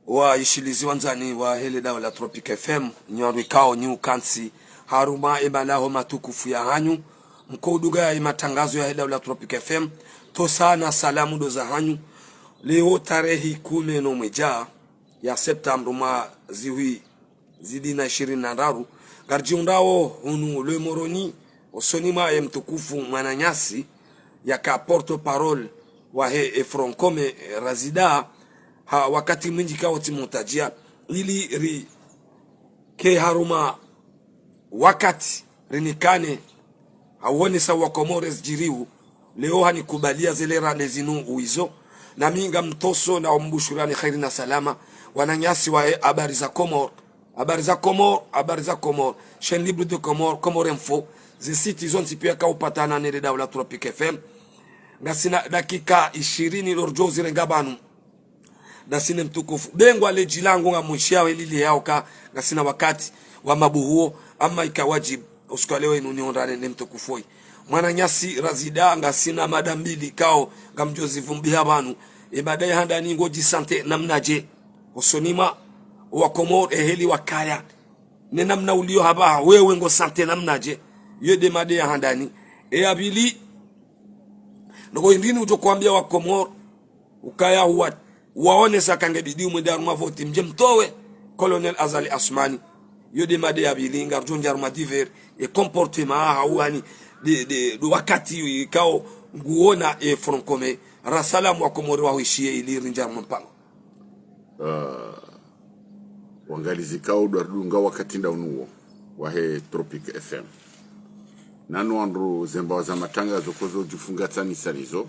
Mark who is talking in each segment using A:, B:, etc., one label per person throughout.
A: wa ishilizi wanzani wa hele dawa la Tropic FM nyorwi kao new kansi haruma ibalaho matukufu ya hanyu mkoduga ya matangazo ya hele dawa la Tropic FM to sana salamu do za hanyu leo tarehi 10 mweja ya September ma ziwi zidi na 20 garjiundao hunu le moroni osonima ya mtukufu mwananyasi ya ka porte-parole wa he Front Commun Razida ha wakati mwingi kao timontajia ili ri ke haruma wakati rinikane hawone sawa Comores jiriu leo hanikubalia zile rane zinu uizo na minga mtoso na umbushurani khairi na salama wananyasi wa Habarizacomores chaîne libre de Comores info zi citizen tipia ka upatana nere dawa la Tropic FM ngasina dakika 20 lorjozi rengabanu nasine mtukufu bengwa lejilango nga mwishawe lili yao ka ngasina wakati wa mabuhuo ama ikawajib usikalewe inuniondane ne mtukufu mwananyasi Razida ngasina madambili kao ngamjozi vumbi abantu ibadai handani ngoji sante namnaje usonima wa Comores eheli wakaya ne namna ulio haba wewe ngo sante namnaje yede made ya handani abili ngo indini utokuambia wa Comores ukaya huwa waone sakange bidi umwenda mavoti mje mtowe colonel Azali Asmani yode made ya bilinga rjonjar madiver e comportement hawani de wakati kao nguona e Front Commun rasalamu wa Comores wahishie ili rinjar mpango
B: wangalizi kao dwarunga wakati ndaunuo wa he Tropic FM nanu andro zemba za matangazo kozo jufunga tani sanizo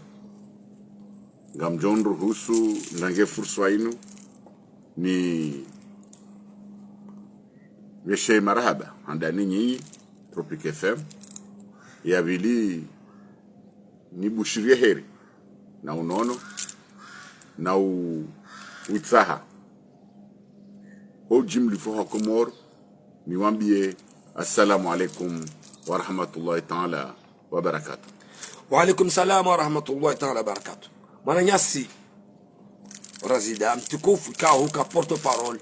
B: ngamjonro husu nange fursa inu ni meshe marhaba andani nyinyi Tropic FM ya bili ni bushirie heri na unono na utsaha hojimli fo Comores ni wambie assalamu alaikum wa rahmatullahi ta'ala wa barakatuh.
A: Wa alaikum salam wa rahmatullahi ta'ala wa barakatuh. Mwananyasi Razida mtukufu kao huka porte-parole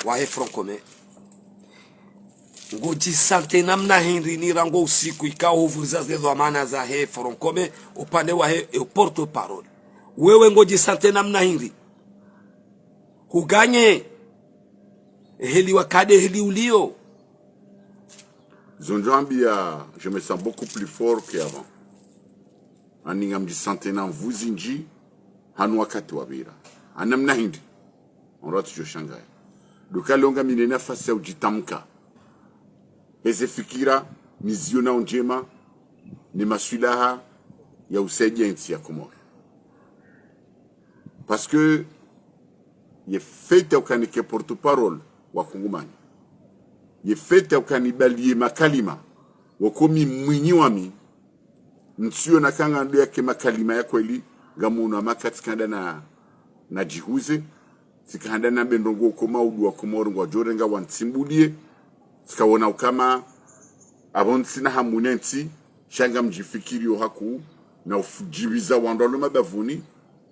A: wa he Front Commun ngoji sante namna henri ni rango usiku ikao huvuliza zezo maana za he Front Commun upande wa he porte-parole wewe ngoji sante namna henri huganye heli wakade heli ulio
B: zonjambia je me sens beaucoup plus fort qu'avant aninga mji sante na zindji hanu wakati wabira anamna hindi onratu joshangai dukalonga minena fasi ya ujitamka eze fikira miziona njema ni maswilaha ya usaidia nchi ya Comores parce que ye fete ukanike porte-parole wa kungumani ye fete ukanibalie makalima wakomi mwinyi wami nsio nakanga ndio yake makalima yako ili gamuna makati kanda na jihuze sikanda na bendongo koma udu wa Comores ngwa jorenga wansimbulie sikawona ukama abonsi na hamunenti shanga mjifikiri yo haku na ufujibiza wandolo mabavuni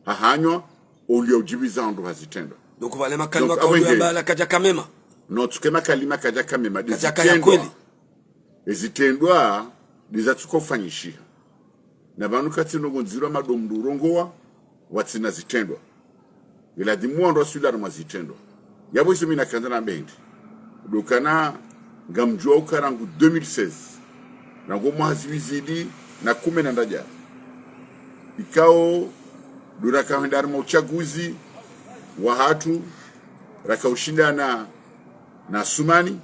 B: ahanywa oli ujibiza ndo hazitendo
A: donc vale makalima kwa ya bala kaja kamema
B: no tukema kalima kaja kamema
A: kaja kweli
B: ezitendwa dizatukofanyishi na banu katino gonziro madomdurongowa watsina zitendwa ila dimuondo sula na zitendwa yabo isimi na kanza na bendi dokana ngamjua ukarangu 2016 na ngoma hazizidi na 10 na ndaja ikao duraka handarma uchaguzi wa hatu rakaushindana na Sumani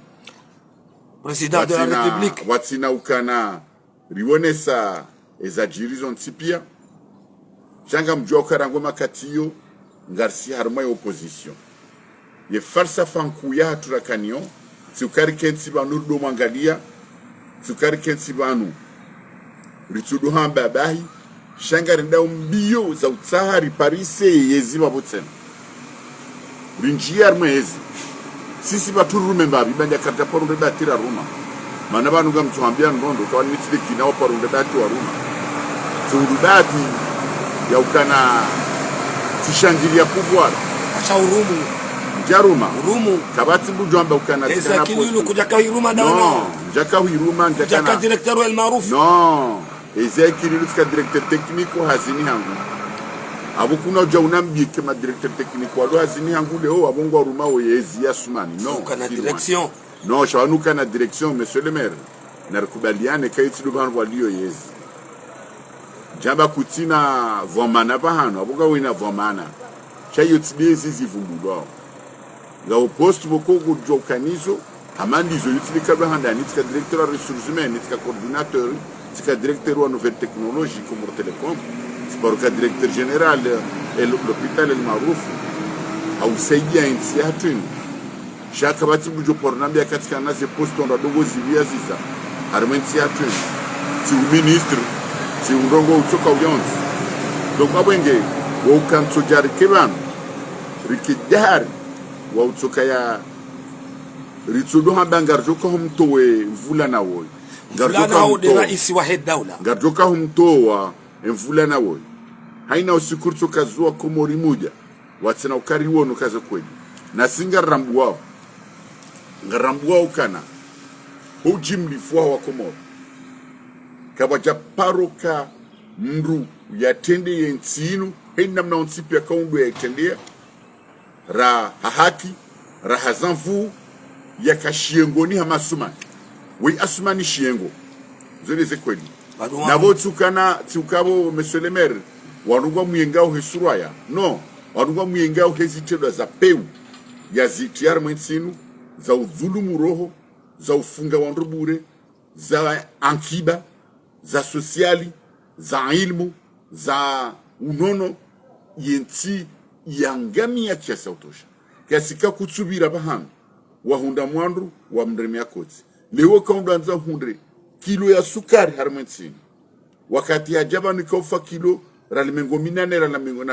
A: president de la République
B: watsina ukana rionesa ezajirizo nsipia janga mjua ukarangu makatiyo ngarsi harma ya opposition ye farsa fanku ya haturakanio tsukari kensi banu do mangalia tsukari kensi banu ritudu hamba bahi shangari nda mbio za utsahari parise yeziba botsen rinjiyar mwezi sisi baturume mbabi banja karta porunde batira ruma mana banu gamtuambia ngondo kwa nitide kinao porunde bati wa ruma tsudubati ya ukana tishangilia pouvoir
A: acha urumu
B: jaruma
A: rumu
B: kabati bujamba ukana
A: esa kilulu kujaka hiruma dawana
B: no jaka hiruma
A: jaka directeur el maruf
B: no eza kilulu ska directeur technique hazini hangu abo kuna jauna mbike ma directeur technique walo hazini hangu leo abongo ruma oyezi yasumani no
A: kana direction
B: no shawanuka na direction monsieur le maire na rukubaliane kaiti lubantu walio yezi jamba kutina vomana bahano aboga wina vomana chayo tibezi zivumbulo nga oposto boko gujokanizo amandizo yutilika bahanda nitika directeur des ressources humaines nitika coordinateur nitika directeur wa nouvelle technologie comme telecom sporka directeur général et l'hôpital el maruf au saidia intiatun shaka bati bujo pornambia katika naze posto ndo dogo zivia ziza armentiatun si ministre si urongo utoka uyonzi donc abwenge wo ukanto jari keban rikidari wa utoka ya ritsudo hambangarjo ko humtowe mvula na woy
A: mvulana ode rais wa daula
B: garjoka humtowa mvula na woy haina usikurto kazua komori moja watsena ukari wono kaza kweli na singa rambuwa ngarambuwa ukana hujimli fwa wa komori kabaja paroka mru yatende yensinu haina mna onsipi ya kaundu ya yatendea haki raha zanvu ya kashiengoni hamasumani we asumani shiengo zoleze kweli nabo tukabo monsieur le maire wanugwa muyengao hesuraya no wanugwa muyengao hezitelo za peu ya zitiar mwensinu za udhulumu roho za ufunga wanrubure za ankiba za sosiali za ilmu za unono yenti yangami ya kiasa utosha kasika kutsubira bahano wahunda mwandu wa mremia koti lewo kaunda anza hundre kilo ya sukari harmensini wakati hajaba nikaufa kilo ralimengo minane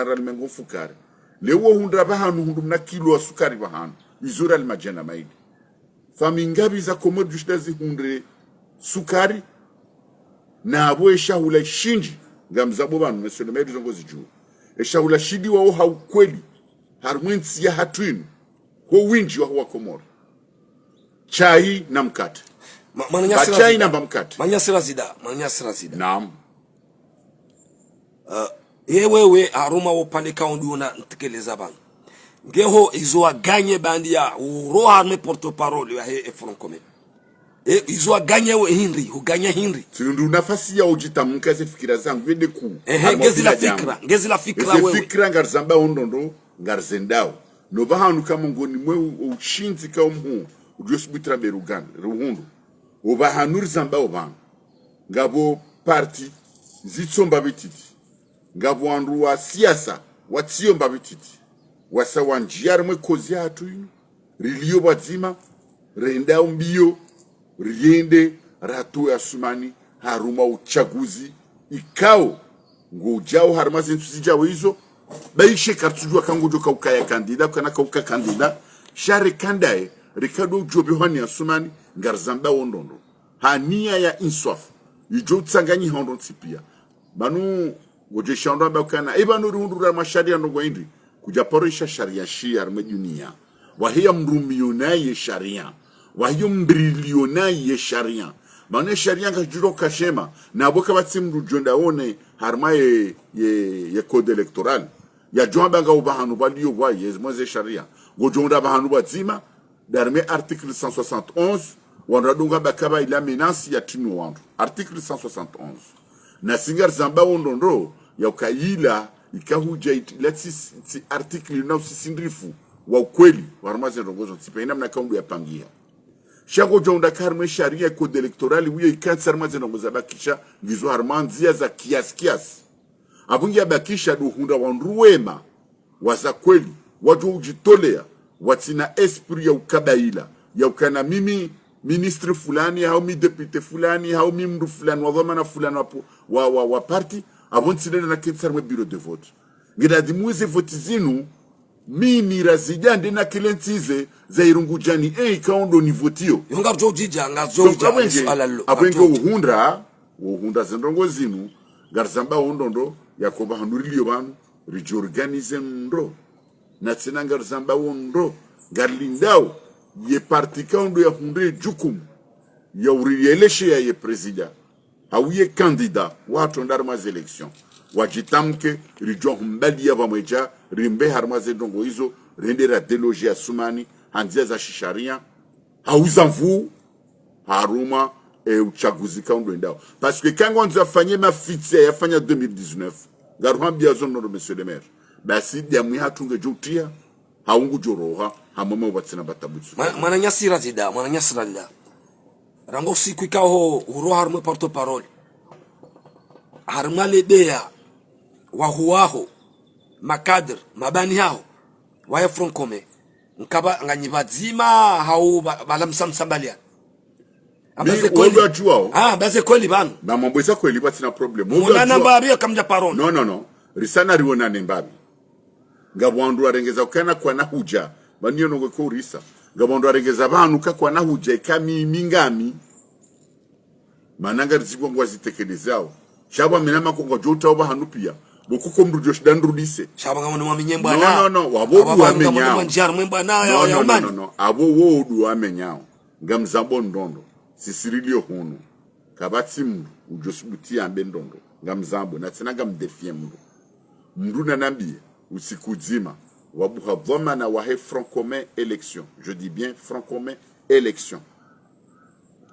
B: ralimengo fukari lewo hundra bahano hundumna kilo ya sukari bahano izura alimajana maidi famingabi za Comores jushdazi hundre sukari na abo eshahula shinji ngamzabo banu monsieur le maire zongozi juu eshahula shidi wao haukweli harmwensi ya hatwinu ho winji wa Comores chai na mkate chai na mkate
A: manyasi Razida
B: naam
A: yewewe aruma wopale kaundu na ntekeleza bana ngeho izo ganye bandia uroha me porte-parole ya Front Commun izo ganye we Henry uganya Henry
B: tundu nafasi ya ujitamka ze fikira zangu yende ku
A: ngezi la fikra wewe
B: fikra ngarzamba ondondo ngarzendao no bahanu kama ngoni mwe ushinzi ka umhu ujosubitra beruganda ruhundu obahanur zamba oban ngabo parti zitsomba bititi ngabo andu wa siasa watsiomba bititi wasawanjiar mwe kozi hatu rilio bazima renda mbio riende ratu ya sumani haruma uchaguzi ikao ngujao haruma zintusijao hizo baishe kartujua kangujo kaukaya kandida kana kauka kandida share kandae Ricardo Jobi hani ya sumani ngarzamba ondondo hania ya inswaf ijo tsanganyi hondo tipia banu goje shando bakana ebanu rundura masharia ndo goindi kujaporisha sharia shia armejunia wahia mrumiyona ye sharia wahio mbriliona ye sharia banu sharia ngajuro kashema na boka batsimru jonda one harma ye code electoral ya jomba nga ubahanu balio wa yezmoze sharia gojonda bahanu batzima darme article 171 wanradunga bakaba ila menace ya tinu wandu article 171 na singar zamba ondondo ya ukaila ikahuja let's article na usisindrifu wa ukweli warmaze rongozo tsipe namna kaundu ya pangia shago jonda karme sharia code electoral wiyo ikansa maze rongoza bakisha gizo harmanzia za kias abungia bakisha duhunda wanruwema waza kweli watu ujitolea watina esprit ya ukabaila ya ukana mimi ministre fulani au mi depute fulani au mi mdu fulani wa dhamana fulani wa parti abonsile na kitsar me bureau de vote ngida dimuze vote zinu mimi Razida ndena kilentize za irungujani ikaondo ni votio
A: yonga jojija ngazoja
B: alalo abenge uhunda zendongo zinu garzamba ondondo yakoba handurilio banu rijorganize ndo na tsinanga garzamba ondo garlindao ye parti kaundo ya hunde jukumu ya urieleshe ya ye presida au ye kandida watu ndarma election wajitamke rijo humbali ya vamweja rimbe harmaze dongo hizo rendera deloge ya sumani hanzia za shisharia hauza mvu haruma uchaguzi kaundo endao parce que quand on a fait ma fitia ya fanya 2019 garuha biazo no monsieur le maire basi diamu hatunge jutia haungu joroha hamama watsina batabutsu
A: mananyasi Razida rango siku ikaho uro harmo porte-parole harma ledea wa huaho makadr mabani hao wa Front Commun nkaba nganyibazima hao balamsamsambalia
B: abaze kweli
A: baze kweli banu
B: na mamboza kweli batina problem
A: mona namba abia kamja parole
B: no risana riona nembabi ngabwandu arengeza ukana kwa nahuja baniyo no ko risa ngabwandu arengeza banu kwa nahuja kami mingami mananga rizibwa ngwazitekelezao shaba minama ko jota oba hanupia bokuko mrujo shidanrudise
A: shaba ngamo no minyemba na
B: no wabodu wamenyao
A: no
B: abo wodu wamenyao ngamzabo ndondo sisirilio hunu kabati mdu ujosibuti ambe ndondo ngamzabo na tena ngamdefie mdu na nambie usiku zima wabuha dhoma na wahe Front Commun élection, je dis bien Front Commun élection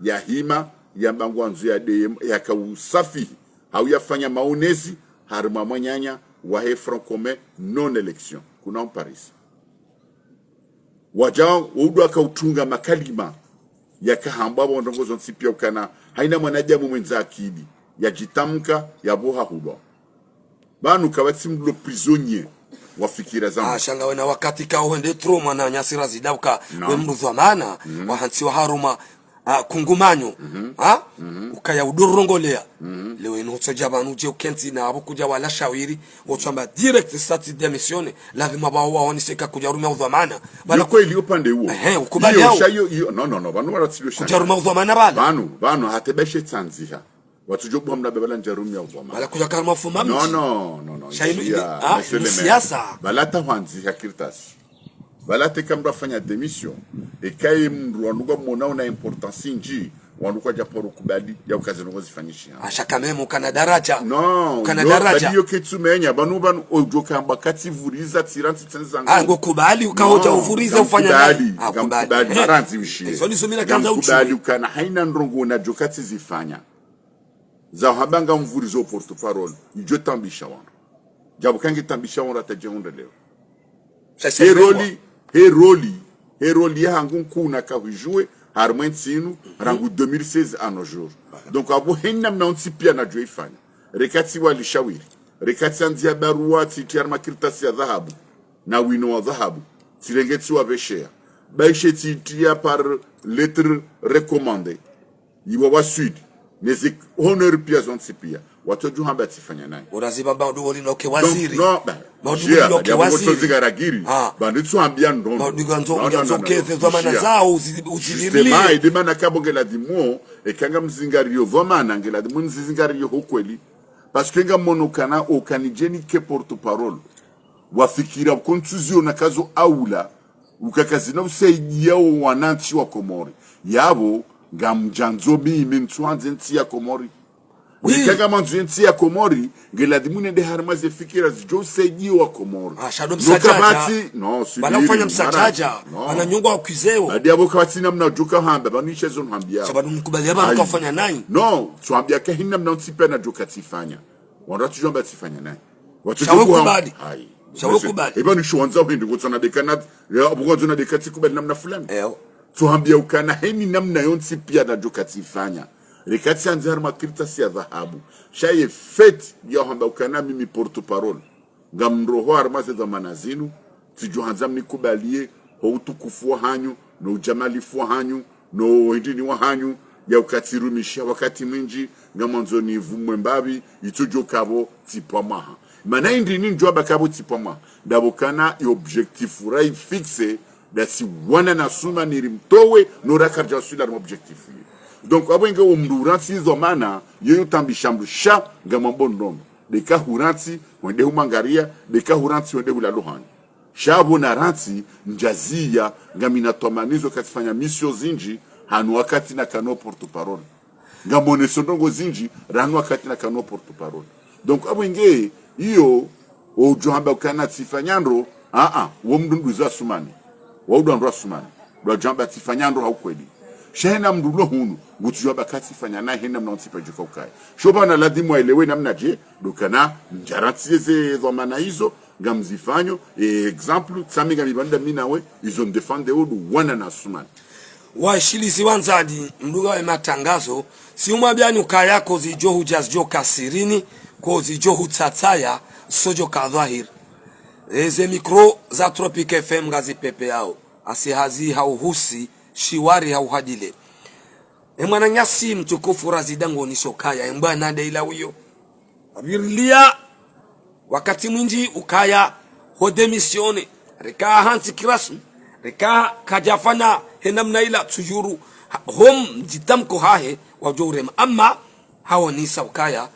B: ya hima ya mbangwanzu ya deyem ya kausafi au yafanya maonezi harma mwanyanya wahe Front Commun non élection kuna Paris wajao wudu akautunga makalima ya kahamba ndongozo nsipia ukana haina mwanajamu mwenza akidi ya jitamka ya boha huba banu kabati mlo prisonnier wafikira zangu
A: shanga wena wakati ka uende trauma na nyasi Razida uka wemrudhwa mana wahansi wa haruma kungumanyo ukaya udurongolea leo ino tsojabanu je ukenti na abo kuja wala shawiri wochamba direct stati de mission lazima bawa waoniseka kuja rumia udhamana
B: bana kweli upande huo
A: ukubali hao
B: no banu waratsilo shanga
A: kuja rumia udhamana bana
B: banu hatebeshe tsanziha watujobu hamna bebala njarumia udhamana
A: bala kuja karma fuma
B: no
A: shailu siasa
B: balata wanzi hakirtas balate kamra fanya demission ekai mru wanuga mona una importance nji wanuka japoro kubali ya ukazi ngo zifanyishia
A: ashaka memo kana daraja
B: kana daraja badiyo kitsumenya banu ojoka mbakati vuriza tiranti tenzanga
A: ngo kubali ukahoja uvuriza ufanya
B: nani kubali maranzi wishie
A: so nisomina kanza uchi
B: kubali ukana haina ndrongo na jokati zifanya za habanga mvurizo porte-parole ijo tambisha wana jabu kangi tambisha wana tajehunda leo heroli ya hangun kuna kahujue harmensinu rangu 2016 à nos jours donc abo hennam na onsipia na joifanya rekati walishawiri rekati anzia barua titiar makirtasi ya dhahabu na wino wa dhahabu tirengeti wa beshea baishe titia par lettre recommandée iwa wa sud nezi honor pia zonsipia watoju hamba tifanya naye
A: uraziba bado wali noke waziri
B: maudugo noke waziri zigaragiri banditsu ambia ndondo
A: maudugo nzo keze zamana zao uzilirili
B: sema idimana kabongela dimo ekanga mzingario vomana ngela dimo nzingario hokweli parce que ngamonokana okanijeni ke porte-parole wafikira confusion na kazo aula ukakazina usaidia wananchi wa Komori yabo ngamjanzo mimi ntwanze ntia Komori Kanga manzuenti ya Komori ngeladimune de harmaze fikira zijo seji wa Komori
A: shado msajaja
B: no
A: bala ufanya msajaja bana nyungu wa kwizeo
B: hadi abo kabati namna joka hamba banisha zon hambia
A: sababu mkubali aba kufanya nai
B: no tuambia ka hinna mna ntipe na joka tifanya wanda tujomba tifanya nai watu
A: kubali shawo kubali
B: eba ni shwanza hindi gotona de kanat ya abo gotona de kati kubali namna fulani tuambia ukana heni namna yonti pia na joka tifanya rekati anzar makirtasi ya dhahabu shaye fete ya hamba ukana mimi porte-parole ngamroho armaze za manazinu tijuhanza mnikubalie ho utukufu wa hanyu no ujamalifu wa hanyu no hindini wa hanyu ya ukatirumisha wakati mwinji ngamanzo ni vumwe mbabi itujo kabo tipwa maha mana indini njwaba kabo tipwa maha dabokana i objectif rai fixe dasi wana na suma nirimtowe no rakarja suila na objectif donc abwenge umduranti zomana yeyo tambishambu sha ngamambo ndondo deka huranti wende humangaria deka huranti wende hula lohani shabo na ranti njazia ngamina tomanizo katifanya mission zindji hanu wakati na kano porte-parole ngamone sondongo zindji ranu wakati na kano porte-parole. Donc abo inge iyo ojohamba ukana tifanyandro wo mdunduza sumani wo udandro sumani do jamba tifanyandro haukweli shena mdulo hunu gutujwa bakati fanya na hena mnantipa jukokai shoba na ladimu elewe namna je dokana njaratize zo mana hizo ngamzifanyo example tsamiga mibanda minawe izo ndefande odu wana na sumani
A: washilisi wanzadi mduga wa matangazo si umwabyani ukayako zijohu jazjo kasirini ko zijohu tsatsaya sojo kadhahir eze mikro za Tropic FM ngazi pepe yao asihazi hauhusi shiwari hauhadile emwana nyasi mtukufu Razida ngoni sokaya emba nade ila uyo abirlia wakati mwinji ukaya ho demisione reka hansi kirasmi reka kajafana henamna ila tujuru hom jitamko hahe wajurema amma hawanisa ukaya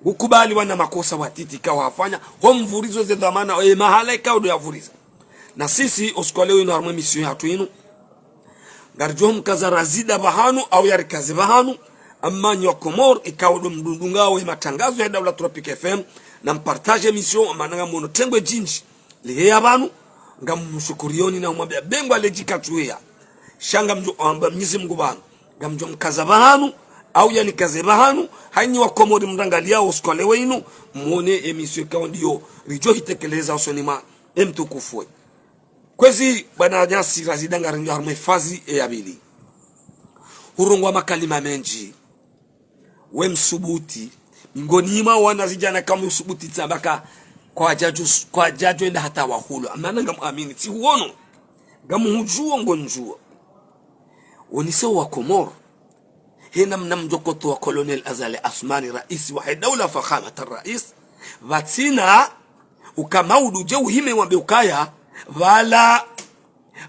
A: ukubali wana makosa watiti kawa hafanya hom vurizo ze dhamana mahala ikawa yavuriza na sisi oskwalewe ino harmwe mission hatu inu garjom kaza Razida bahanu au yari kazi bahanu amma nyo Comores ikawa mdundunga we matangazo ya dawla Tropic FM na mpartage mission amananga mono tengwe jinji lihe abanu ngamushukurioni na umwambia bengwa lejika tuya shanga mjo amba mnyisi mgubanu ngamjo mkaza bahanu au yani kaze bahanu haini wa Comores mdangalia oskwalewe inu muone emission ikawa ndiyo rijo hitekeleza usonima mtukufwe kwezi bana nyasi Razida ngarinjo harme fazi abili hurungwa makalima menji we msubuti ngoniima wana zijana kama usubuti tsambaka kwa jaju enda hata wahulo amana ngamuamini ti huono ngamuhujuo ngonjuo onise wa Comores hena mnamjokoto wa Colonel Azali Asmani rais wa dawla fakhamat rais vatina ukamaudu je uhime wambe ukaya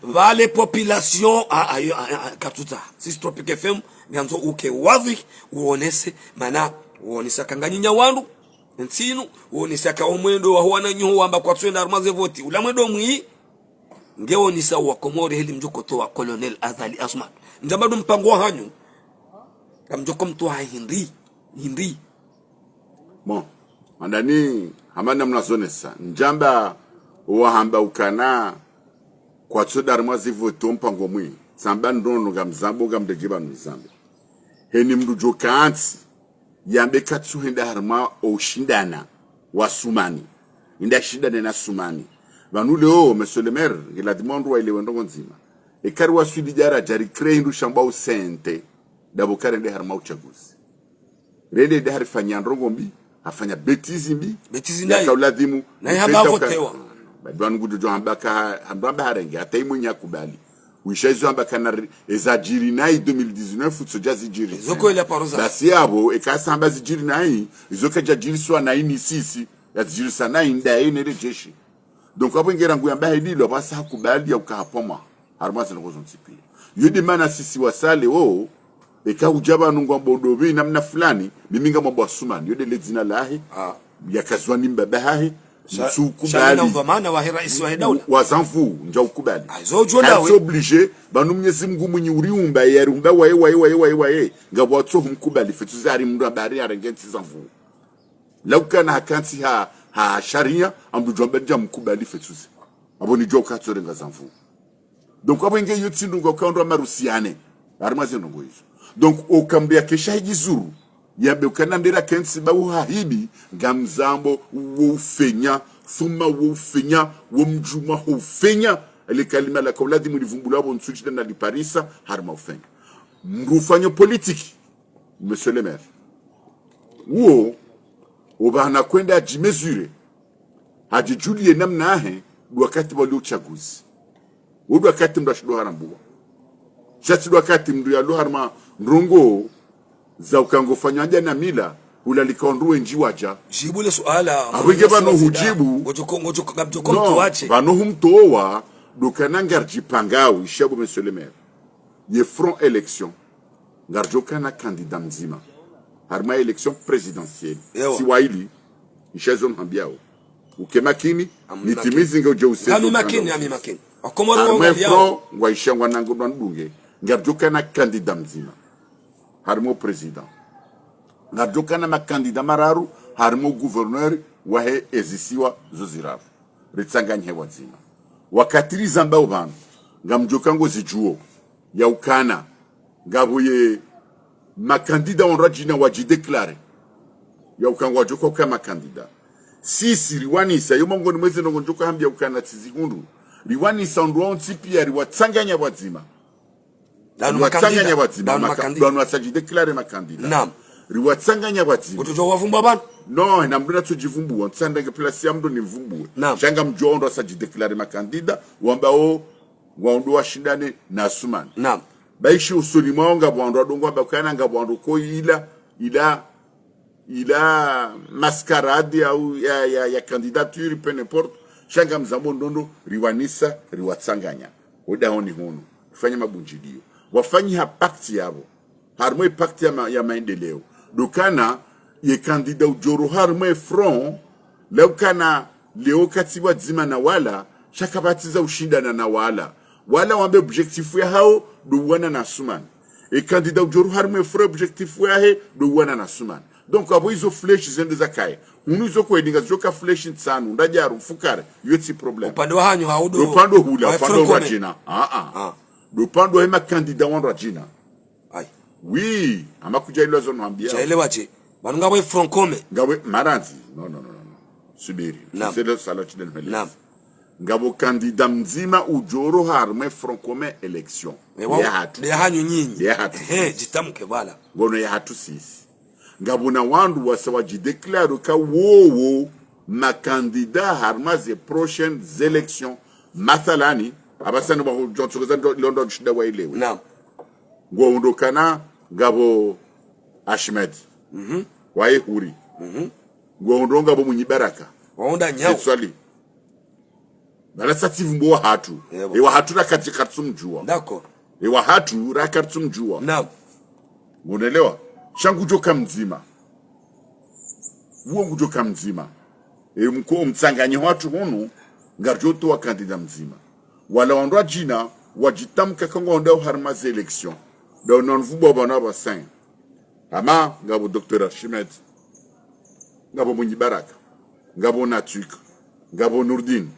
A: vale population katuta sisi Tropic FM nganzo uke wazi uonese mana uonesa kanganyinya wandu nsinu uonesa ka omwendo wa huana nyo wamba kwa twenda armaze voti ulamwedo mwi ngeonisa wa Comores heli mjokoto wa Colonel Azali Asman njabado mpango wa hanyu kamjoko mtu ha hindi
B: bon andani hamana mnazonesa njamba wahamba ukana kwa tsoda armaze voti mpango mwi samba ndono gamzambo gamdejiba nzambe heni mdujo kanti yambe katsu henda harma oshindana wa sumani inda shindana na sumani vanule monsieur le maire il a demandé wa ile wendongo nzima e kari wa sudi jara jari crée ndu shamba o sente dabo kare nde harma uchaguzi rede de harifanya ndongo mbi afanya betizi
A: ndai
B: kauladimu
A: na yaba votewa
B: badwan gudu jo hambaka harenge ataimunya kubali wishazo hambaka na ezajiri nai 2019 futsojazi jiri
A: zoko ile paroza
B: basi yabo ekasamba zijiri nai izoka jajiri swa nai ni sisi yazijiri sana inda ine rejeshi donc abo ngera nguyamba hililo basa kubali ya ukahapoma harmasa ngozo nsipi yudi mana sisi wasale eka ujaba nungwa bodobi namna fulani miminga mambo asumani yode lezina lahi yakazwani mbaba hahi
A: Shana mvamana wa rais wa dawla
B: wazanfu nja ukubali
A: azojona we
B: obligé banu mnyezi Mungu mwenye uriumba yerumba wae ngabo atso humkubali fetuzari mndu abari arengenti zanfu laukana hakanti ha sharia ambu jombe nja mkubali fetuzi aboni joka tsorenga zanfu donc abo nge yotsindu ngokandwa marusiane arimaze ndongo hizo donc okambia kesha hijizuru yabe ukanandira kensi ba uhahibi ngamzambo ufenya thuma ufenya womjuma ufenya ile kalima la kauladi mulivumbula bo nsuchida na liparisa harma ufenya mrufanyo politiki monsieur le maire obana kwenda jimezure hajijulie namna wakati wa uchaguzi wakati mdashido harambuwa shati wakati mdu ya harma ndrongo za ukangofanya na mila ulalikaonruwe njiwaja
A: jibule suala
B: awenge bano hujibu
A: ngojoko ngabjoko mtu wache
B: bano humtowa dokana ngarjipangao ishabu monsieur le maire ye front élection ngarjokana candidat mzima harma élection présidentielle siwaili ishazon hambiao uke makini nitimizi ngo je usendo
A: ami makini Comores
B: arme fro ngwaishangwa nango ndunge ngarjoka na kandida mzima harimo president ngarjoka na makandida mararu harimo gouverneur wahe ezisiwa zozirafu ritsanganye wazima wakatiri zamba ubanu ngamjoka ngo zijuo ya ukana ngabuye makandida onrajina wajideklare ya ukangwa joko kama kandida sisi riwanisa yomongoni mwezi nongojoka hambia ukana tizigundu riwanisa ondwa ntipia riwatsanganya wazima riwatsanganya wazima donu wasajideklare makandida
A: naam
B: riwatsanganya wazima
A: utojo wavumba bana
B: no namduna tujivumbu nsanda ke place yamdo ni vumbu shanga mjondo sajideklare makandida wamba o waondo washindane na Asumani
A: naam
B: baishi usoni mwanga bwando adongwa bakana ngabwando ko ila mascarade au ya candidature peu n'importe shanga mzambo ndondo riwanisa riwatsanganya odaoni hono fanya mabunjilio wafanyi ha pakti yabo harmo pakti ya maendeleo dokana ye kandida ujoro harmo front leo kana leo katiwa zima na wala shakabatiza ushindana na wala wambe objectifu ya hao do wana na Asumani e kandida ujoro harmo front objectifu ya he do wana na Asumani donc abo izo flesh zende zakai unizo kwedinga zoka flesh nsanu ndajaru mfukare yoti problem
A: upande wa hanyu haudo
B: upande hula upande wa jina upande wa kandida wa rajina
A: ai
B: oui amakuja ilo zo nwambia
A: chaelewa che banu ngabwe Front Commun
B: ngabwe maranzi no subiri c'est le salon del Maire naam ngabo kandida mzima ujoro harme Front Commun election
A: ya hanyu nyinyi
B: ya hatu
A: jitamke bala
B: ngono ya hatu sisi ngabuna wandu wasawajideklare ka wowo makandida harma ze prochaines élections mathalani abasana ba jonsoza London shida wailewe
A: naam
B: ngondokana ngabo Ahmed wae huri ngondonga bo munyibaraka
A: waonda nyao
B: swali bala sativumbo wa hatu ewa hatu rakati katsumjua
A: d'accord
B: ewa hatu rakatsumjua
A: naam
B: unaelewa shangu joka mzima uo joka mzima mko mtsanganyi watu hono ngarjoto wa kandida mzima wala wandwa jina wajitamka kango ndao harmaze election do non vubo bana ba sain ama ngabo Dr. Ahmed ngabo Munyibaraka ngabo Natuk ngabo Nurdin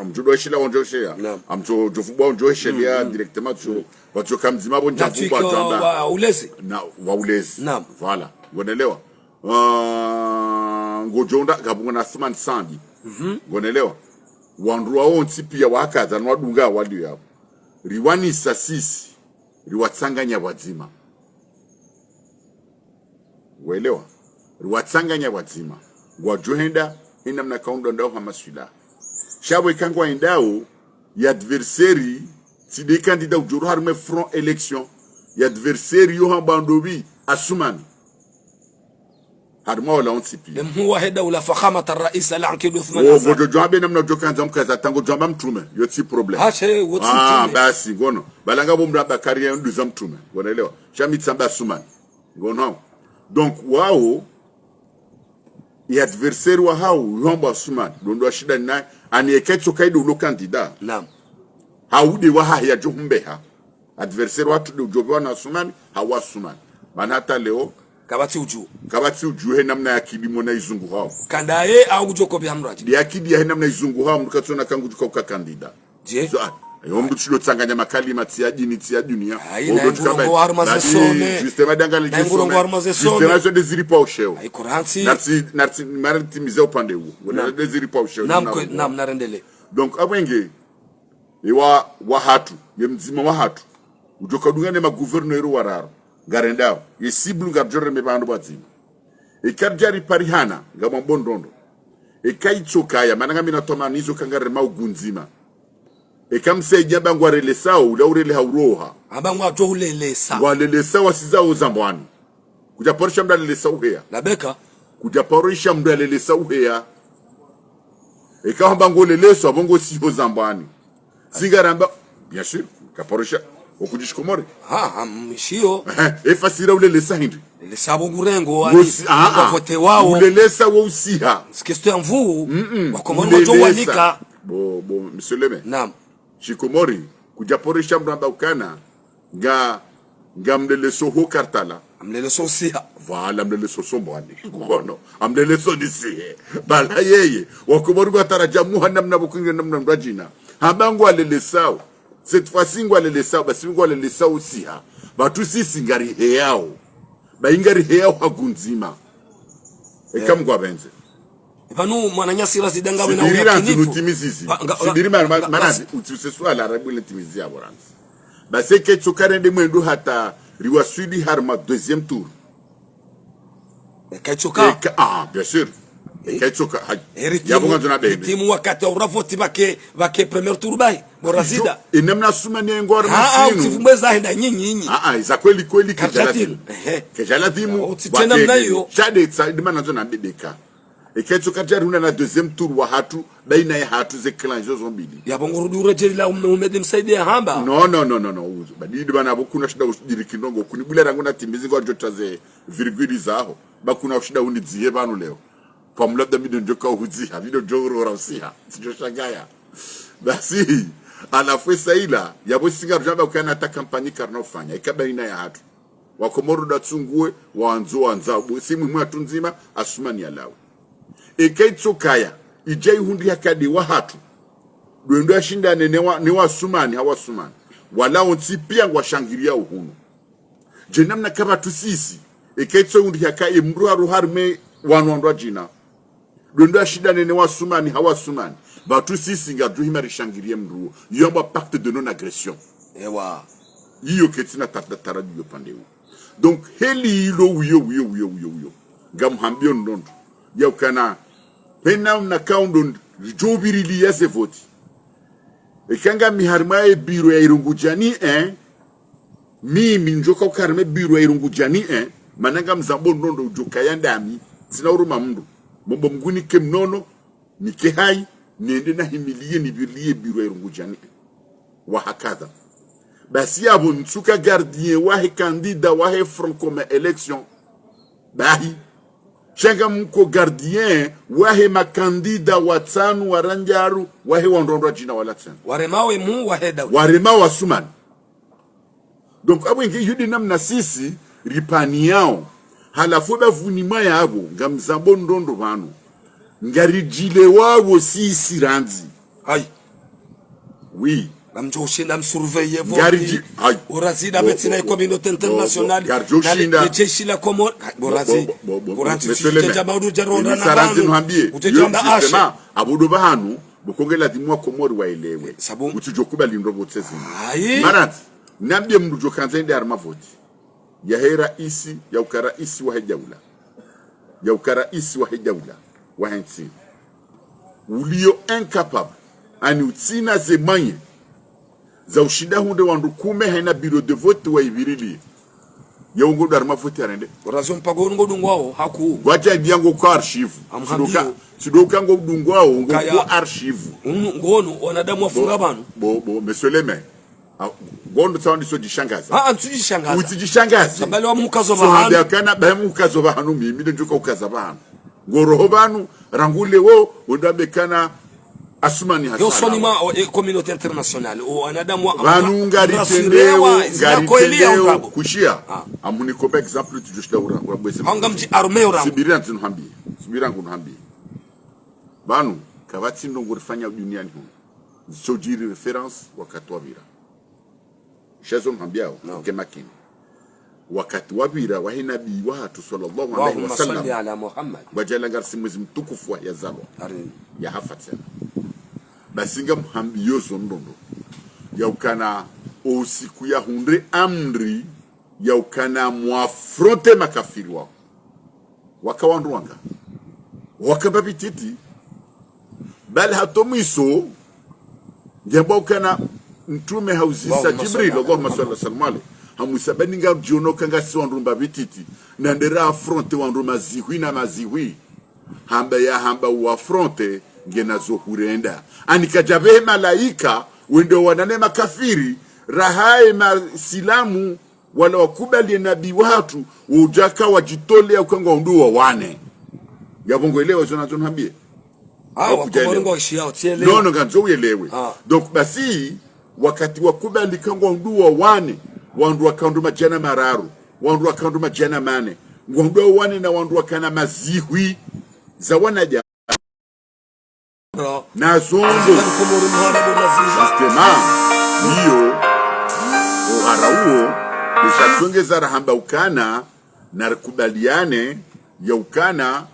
B: mjudo shila onjo shia amto jofubo onjo shia directement so watu kamzima bo njafubo atamba
A: ulezi
B: na wa ulezi
A: naam
B: voilà unaelewa ngojonda ngabo na Asumani sangi unaelewa wandruwa onti pia wakaza nwadunga wali yabo riwani sasisi riwatsanganya wazima uelewa riwatsanganya wazima wajohenda ina mna kaundo ndao hamaswila shabwe kangwa indao ya adversary si des candidats ujoro harme front election ya adversary yo hambandobi Asumani harma wala onsipi
A: huwa heda ula fakhama ar-rais al-ankid Uthman
B: gojo jombe namna jokanza mkaza tango jomba mtume yoti problem
A: woti mtume
B: basi ngono balanga bomra bakari ya nduza mtume unaelewa chamitsamba Asumani ngono donc wao ya adversaire wa hao yomba Asumani dondo shida naye anieketso kaido ulo kandida
A: naam
B: haude wa haya johumbeha adversaire watu do jobo na Asumani hawa Asumani maana hata leo kabati uju he namna ya kilimo na izungu hao
A: kandaye au kujoko bya mraji
B: ya kidi ya namna izungu hao mkatsona kangu tuka kandida
A: je
B: so yombu tulo tsanganya makalima tiadini tiadunia
A: ngo harmaze some
B: justement dangali
A: ngo harmaze some
B: justement so desiri pa usheo
A: ai kuranti
B: narti maritimize upande huo ngo desiri pa usheo
A: nam narendele
B: donc abwenge wa hatu ye mzima wa hatu ujoka dungane ma gouverneur wararo garendao yesiblu ngarjore mebando bazima ikadjari parihana ngamambondondo ikaitsoka ya mananga mina toma nizo kangare maugunzima ekamse jabangwa relesao ulaurele hauroha
A: abangwa to ulelesa
B: walelesa wasizao zambwani kuja porisha mda lelesa uhea
A: labeka
B: kuja porisha mda lelesa uhea ekamba ngoleleso abongo siho zambwani singaramba bien sûr kaporisha okujishi Comores
A: mshio
B: efasira ulelesa hindi
A: le sabo ngurengo ani vote wao
B: ulelesa wo usiha
A: skisto ya mvuu wa Comores moto wanika
B: bo monsieur le maire
A: naam
B: Comores kujaporesha mramba ukana nga mleleso ho kartala
A: amleleso siha
B: vala mleleso sombani ngono amleleso disihe bala yeye wa Comores wataraja muhanna mnabukunga namna mrajina habangu alelesao cette fois-ci ngwalelesao basi ngwalelesao siha batu sisi ngari heyao baingari heyao hagunzima ekamgwa benze
A: Vanu mwananyasi Razida ngawe na
B: uyakinifu sidiri manazi utuseswala rabule timizia boransi basi ke tsokare mwendo hata riwa sudi harma deuxième tour
A: kaitsoka
B: bien sûr kaitsoka
A: yabonga zona bebe timu wakati wa voti vake premier tour bai Razida
B: inamna sumane ngor masinu
A: utifumeza henda nyinyi
B: za kweli kejala timu
A: utitenda mnayo
B: chade tsadimana zona bebeka eketsoka jaruna na deuxième tour wa hatu baina ya hatu ze clan zo zombili
A: yabongoro urejeli la umede msaidia hamba
B: no uzo badidi bana bokuna shida ushidiri kinongo kunibula rangu na timbizi ngo jotaze virguli zaho bakuna ushida unidziye banu leo pamla da midon joka uzi ha video joro rausiha sijoshagaya basi alafu saila yabo singar jamba ukana ta kampani karna ufanya ikabaina ya hatu wa Comores datsungue wanza simu mwatu nzima asumani alawe ekaitsokaya ijai hundi yakadi wa hatu duendo ashinda ni wa sumani hawa sumani wala onti pia ngwashangiria uhunu jenamna kaba tusisi ekaitso hundi yakaye mru haruharme wanondwa jina duendo ashinda ni wa sumani hawa sumani batu sisi ngadu himari shangiria mru yomba pacte de non agression
A: ewa
B: iyo ketina tatara dio pandeu donc heli ilo wiyo gamhambio ndondo yaukana pena na kaundon jobiri liya se voti ekanga miharmae biro ya irungujani mimi njoka ukarme biro ya irungujani mananga mzambo ndondo jokayanda ami sina uruma mndo mombo mguni kemnono nike hai niende na himilie nibilie biro ya irungujani wa hakadha basi abo nsuka gardien wahe candidat wahe Front Commun élection bahi changa mko gardien wahe makandida watanu waranjaru wahe wandondwa jina wala tsana
A: waremawe mu waheda
B: waremawa sumani donc abo nge yudi namna sisi ripani yao halafu bavunima yabo ngamzambo ndondo banu ngarijile wabo sisi ranzi
A: hai
B: oui
A: namjoshinda msurveiller voti Razida betina ya communauté internationale
B: na
A: jeshi la Comores Razida
B: Monsieur
A: Maudu jaronda na
B: saranzi nuhambie
A: utejamba ashe
B: abudo bahanu bukongela dimwa Comores waelewe utujokuba lindrobo tsezi marat nambie mrujo kanzende arma voti ya hera isi ya ukara isi wa hejaula wa hensi ulio incapable ani utsina zemanye za ushida hunde wandu kume haina biro de vote wa ibirili ya ungo darma vote arende
A: razon pago ngo dungwao haku
B: wacha diango kwa archive sidoka ngo dungwao ngo kwa archive
A: ngono wanadamu wafunga banu
B: monsieur le maire gondo tsawandi so jishangaza
A: ntujishangaza
B: utijishangaza
A: sabali wa mukazo bahanu
B: so kana ba mukazo bahanu mimi ndoka ukaza bahanu ngoro banu rangule wo ndabekana asumani hasana
A: yo sonima communauté internationale o anadamu
B: banu ngari tendeo kushia amuni ko exemple tujoshda ura bwese
A: hangamji armée ura
B: sibira ngunhambi banu kabati ndongo rifanya duniani hu sojiri reference wakati wabira shazo mhambiao kemakini wakati wabira wa nabii watu sallallahu alaihi wasallam
A: ala Muhammad
B: wajala ngarsi mwezi mtukufu ya zalo ya hafatsa basinga mhambi yozo ndondo ya ukana usiku ya hundre amri ya ukana muafronte makafiri wao wakawanduanga wakababititi bal hatomiso ngeba ukana mtume hauzisa Jibril Allahumma salli sallam hamusabani ngar jono kanga si wandumba bititi nandera affronte wanduma zihui na mazihui hamba wa affronte ngena zo kurenda anikajabe malaika wendo wanane makafiri raha silamu wala wakubali nabii watu ujaka wajitole ukanga ndua wane yabongo elewa zonazonambie
A: wakomoringo ishia tielewa
B: no nganzo uelewe donc basi wakati wakubali kanga ndua wane wandu wakandu majana mararu wandu wakandu majana mane wandu wane na wandu wakana mazihwi za wanaja na zondo sistema hiyo uharauo nishatsongeza rahamba ukana na rekubaliane ya ukana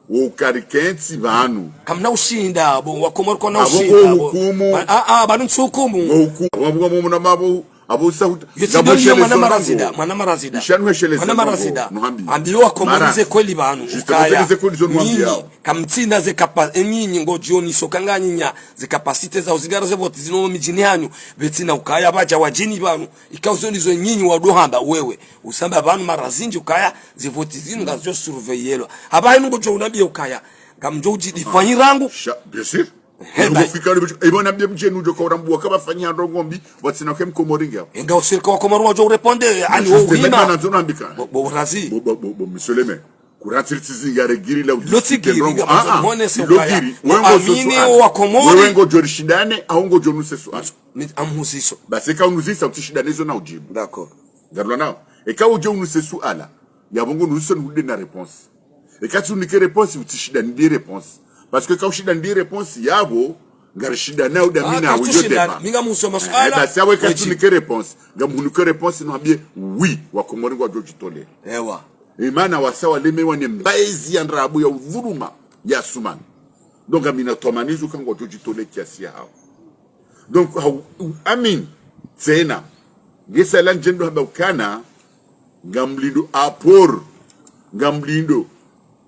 B: wa ukarikensi banu
A: kamna ushinda abo wakomorko na ushinda abo banu nsukumu
B: wabugo na mabu abo sauti
A: mwana marazida ambiyo wakomorize kweli banu ukaya kamtsinda ze kapa enyinyi ngo jioni sokanganyinya ze capacité za uzigara ze voti zino mijini yanyu betina ukaya baja wajini banu ikauzo nizo nyinyi wadohamba wewe usamba banu marazinji ukaya ze voti zino ngazo surveillelo abaye ngo jo unabiye ukaya kamjo ujidifanyi rangu
B: bien sûr ngofika ibona mbye mjenu jo kwa rambu kama fanyia ndongombi watsina kem komoringa
A: enga usirika wa komorwa jo reponde ali wo hima
B: na zonambika
A: bo razi
B: bo monsieur le maire kuratirizi ngaregiri la
A: lotigiri ngabone sokaya amini wa komori
B: wengo jorishindane aongo jonuse suaso
A: amhusiso
B: basi ka unusisa utishindane zo na ujibu
A: d'accord
B: garlo nao e ka ujo unuse suala ya bongo nuso nude na réponse e ka tu nike réponse utishindane di réponse parce que quand shida ndi réponse yabo ngarishida na udamina
A: wujodeba minga musoma swala
B: basi awe ka tu nike réponse ngamunuke réponse no ambie oui wa komori kwa joji tole
A: ewa
B: imana wasawa lemewa ni mbaizi ya nrabu ya udhuruma ya sumani donc amina tomanizu kango joji tole kiasi hao donc amin tena gesa lan jendo haba ukana ngamlindo apor ngamlindo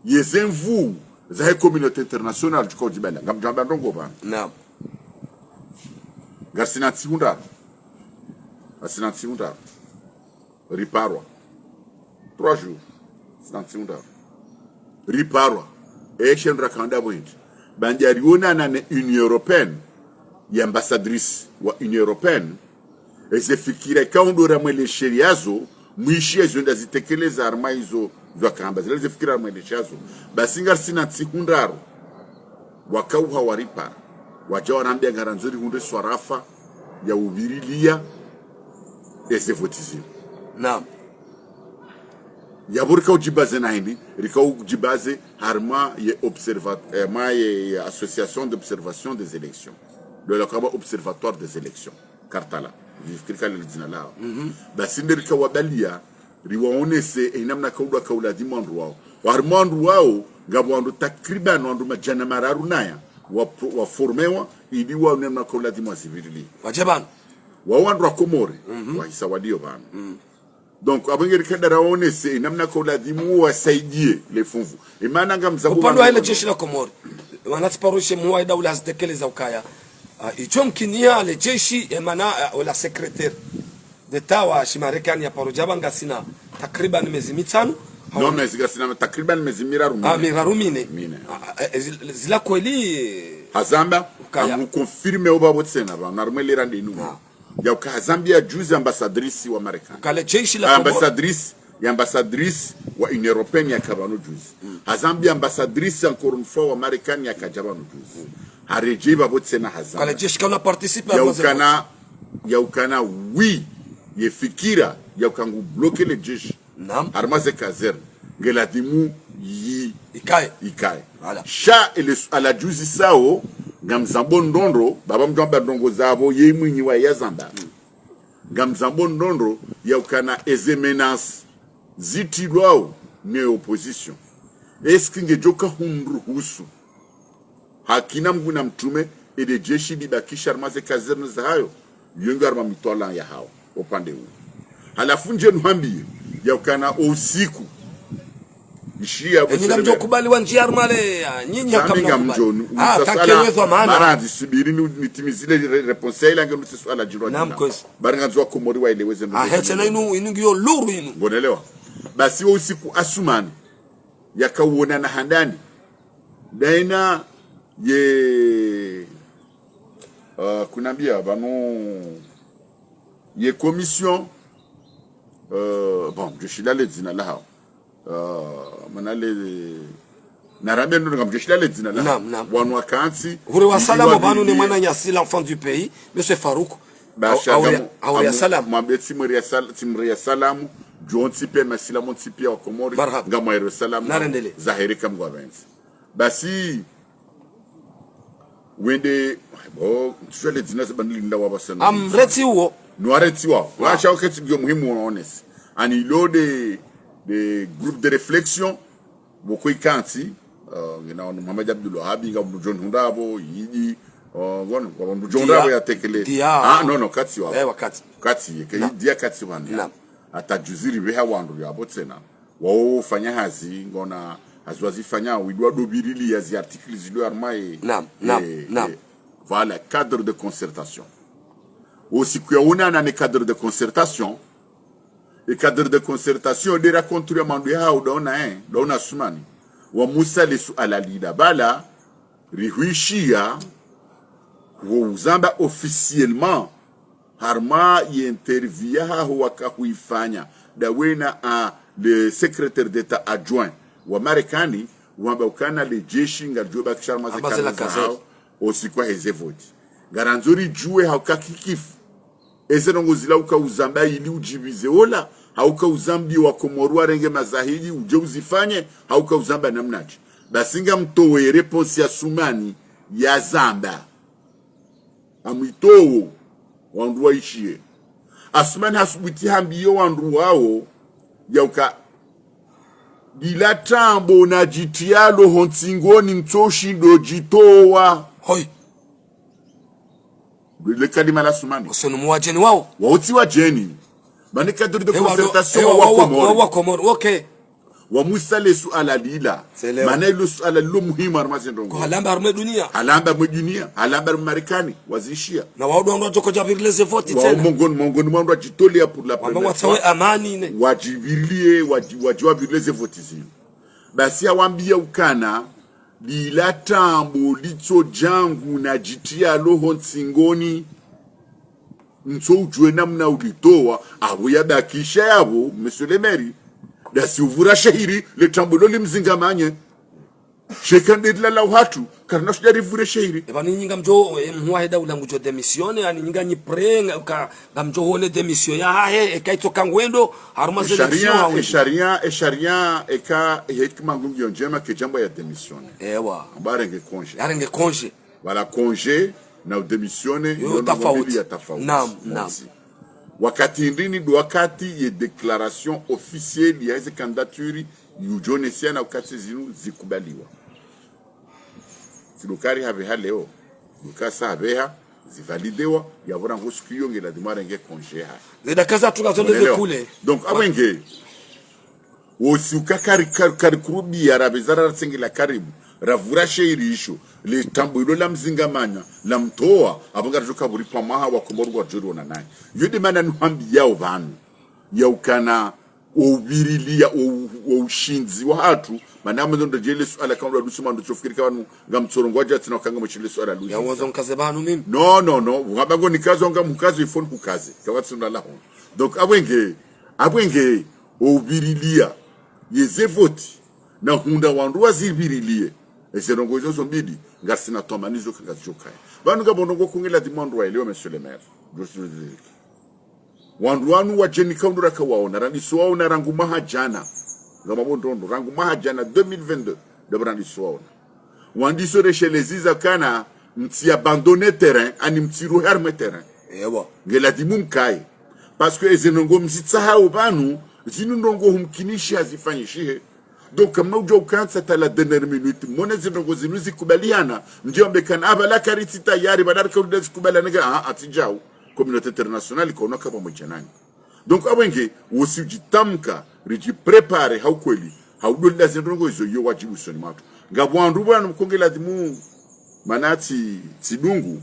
B: yezenvu za communauté internationale du code bela ngamjamba ndongo bana
A: naam
B: gasina tsihunda riparwa 3 jours tsihunda riparwa action rakanda point banjariona na Union Européenne ya ambassadrice wa Union Européenne ezefikira kaundora mwele sheriazo mwishi ezonda zitekeleza arma hizo za kamba zile zifikira mwele shazo basinga sina tsihundaro wakauha waripa waja wanambia ngaranzori hunde swarafa ya ubirilia ezevotizi
A: naam
B: ya burka ujibaze na hindi rika ujibaze harma ye observatoire ye association d'observation des élections de la kaba observatoire des élections kartala vifikirika lilizina lao basinde rika wabalia riwaonese inamna kaula dimandu wao warmandu wao ngabwandu takriban wandu majana mararu naya wa formewa ili wao namna kaula dimwa civilili
A: wajaban
B: wawandu wa Comores wa hisawadio bana donc abangeri kadara onese namna kaula dimu wasaidie les fonds imana ngamza
A: upande wa ile jeshi la Comores wanasiparushe muwa daula zitekeleza ukaya icho mkinia le jeshi emana la secrétaire d'État wa Shimarekani ya parojaba ngasina takriban miezi mitano
B: no miezi ngasina takriban miezi
A: mirarumine zila kweli
B: hazamba amu confirme obabo tsena ba normally rande inu ya ukazambia juzi ambassadrice wa Marekani
A: kale jeshi la
B: ambassadrice wa Union Européenne ya kabano juzi hazambia ambassadrice encore une fois wa Marekani ya kajabano juzi hareje babo tsena hazamba
A: kale jeshi kana participe
B: ya ukana oui ye fikira ya ukangu bloquer le jeshi
A: naam
B: armaze kazer ngela dimu yi
A: ikae
B: voilà sha ele ala juzi sao ngamzambo ndondo baba mjomba ndongo zabo ye mwinyi wa yazamba ngamzambo ndondo ya ukana eze menace zitilwao ne opposition eski ngejoka humruhusu hakina mguna mtume ede jeshi bibakisha armaze kazer za hayo yungarma mitwala ya hao upande huu halafu nje nuambie ya ukana usiku ishia
A: nyinyi mjokubali wa njia armale nyinyi
B: hakamna mjonu
A: takelezwa maana
B: maradi subiri nitimizile réponse ile ngenu swala jirwa
A: naam kosi
B: baranganzwa Komori wa ileweze
A: hetse na inu ngiyo luru inu
B: bonelewa basi wa usiku asumani yakauona na handani daina ye kunambia bano ye commission bon je suis là les dina là manale narambe ndo ngam je suis là les dina là wanu wakansi
A: hure wa salamu banu ne mana nyasi l'enfant du pays monsieur Farouk awya salam
B: mabeti mria salamu John Tipe masila mon Tipe wa Comores ngamo ero salamu zahiri kam gwabenzi basi wende bo toujours les dina banili ndawa basana
A: amreti wo
B: noireti wo wacha oketi gyo muhimu honest ani lo de groupe de réflexion boko ikanti ngina on Mohamed Abdourazak ngam John Hundabo yiji wana kwa John Hundabo ya tekele no kati wa kati ke dia kati wana atajuziri beha wandu ya botsena wao fanya hazi ngona azwazi fanya widwa dobirili ya zi articles zilo armaye voilà cadre de concertation aussi que on a un cadre de concertation et cadre de concertation de raconter mandu ha dona sumani wa musa lesu alalida bala rihuishia wo uzamba officiellement harma interview ha wakahuifanya dawena a le secrétaire d'état adjoint wa Marekani wambakana le jeshi ngarjoba kisharma zekana aussi kwa hezevoti garanzori juwe haukakikifu eze nongozila uka uzamba ili ujibize ola hauka uzambi wa Komoro renge mazahiji uje uzifanye hauka uzamba namnaji basinga mtowe response ya sumani ya zamba amitowo wandu waishie asumani hasubuti hambiyo wandu wao yauka bila tambo na jitialo hontingoni mtoshi ndo jitowa
A: hoi
B: le kalima la sumani
A: sono muwajeni wao
B: wauti wajeni bani cadre de concertation wa
A: Comores okay
B: wa musale su ala lila manailu su ala lo muhimu armazendongo
A: halamba armedunia
B: halamba Marekani wazishia
A: na wao ndo joko jabirle ze vote
B: tena mongon mwandu ajitolia pour la première
A: fois watawe amani ne
B: wajibilie wajibirle ze vote zino basi awambia ukana lila tambo licho jangu na jitia loho nsingoni nso ujue namna ulitoa abo yabakisha yabo monsieur le maire da si uvura shahiri le tambo lo limzingamanye shekande la watu karna shjari vure shahiri
A: bani nyinga mjo mwahida ulangu jo demission yani nyinga ni prenga ka ngamjo hone demission ya hahe ekaito kangwendo haruma
B: zelection sharia eka hekima ngungi njema ke jambo ya demission
A: ewa
B: barenge congé
A: yarenge congé
B: wala congé na démissionne
A: yo tafauti naam
B: wakati ndini do wakati ye declaration officielle ya hizo candidature yujonesia na wakati zinu zikubaliwa silukari habe leo lukasa habeha zivalidewa yabora ngosikio ngela dimara nge congé ha
A: zeda kaza tukazonde kule
B: donc abenge wosi ukakari kurubi ya rabezara sengela karibu ravura sheiri le tambulo la mzingamanya la mtoa abanga joka buri pamaha wa Komoro wa joro na nai yodi mana nuhambi yao banu ya ukana obirilia o ushinzi wa hatu manama ndo jele swala kama ndo dusuma ndo chofikiri kama ngamtsorongo aja tina kanga mchile swala luzi
A: ya wazo nkaze banu mimi
B: no wabango nikazo nga mukazo ifoni kukaze kama tsunda la hon donc abwenge obirilia yeze voti na hunda wandu wazibirilie eserongo jozo mbidi ngasina tomanizo kangachokai banu ngabonongo kungela dimondo wa leo monsieur le maire wandu wanu wajeni kaundura kawaona randiso wao na rangu mahajana ngamabondo rangu mahajana 2022 de randiso wao wandiso recheleziza kana mti abandonner terrain ani mti ruherme terrain
A: ewa
B: ngela dimumkai parce que ezenongo mzitsaha ubanu zinundongo humkinishi azifanyishihe donc kama ujo kansa ta la dernière minute mona zinongo zinuzi kubaliana ndio mbekana abala kariti tayari badarika udezi kubaliana atijao communauté internationale ikoona kama mjanani donc abenge wosi jitamka riji prepare haukweli haudolda zinongo hizo yo wajibu soni mato ngabwandu bwana mkongela dimu manati sidungu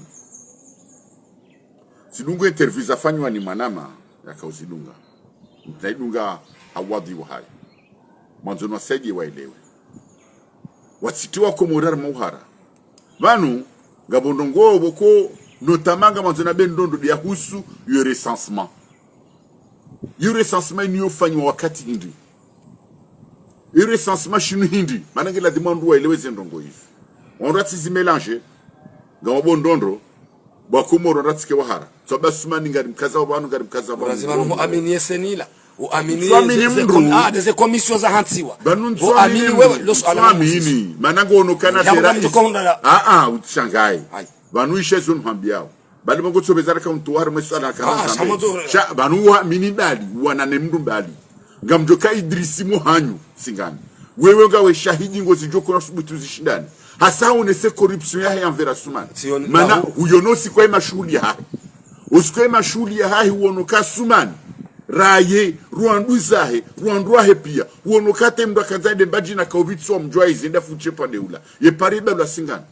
B: interview zafanywa ni manama yakauzidunga mtaidunga awadi wa hai mwanzo na segi waelewe watsitiwa Komorar muhara banu ngabondongo boko notamanga mwanzo na bendondo ya husu yo recensement Yure recensement ni ufanywa wakati hindi. Yure recensement shinu hindi. Manange la demande wa eleweze ndongo hizi. On rati mélanger. Gama bondondro. Ba Comores rati ke wahara. So ba sumani ngari mkaza wabanu ngari mkaza wabanu.
A: Lazima nuhu amini senila. Uamini des commissions za hantiwa.
B: Uamini wewe lo swala amini. Manango onokana tera. Utshangai. Banu ishe zone hambiao. Bali mongo tsobezara ka mtuwara mwesala karanza. Cha banu wa mini bali wana nemndu bali. Ngamjoka Idrisi Muhanyu singani. Wewe ngawe shahidi ngozi joko na subutu zishindani. Hasa onese corruption ya envers Sumani. Mana uyonosi kwa mashughuli ya hai. Usikwe mashughuli ya hai uonoka Sumani. Raye ruanduzahe ruandwahe pia uonoka temdo kanzaide mbaji na kaubitso mjwa izenda fuche pande ula. Ye pariba la singani.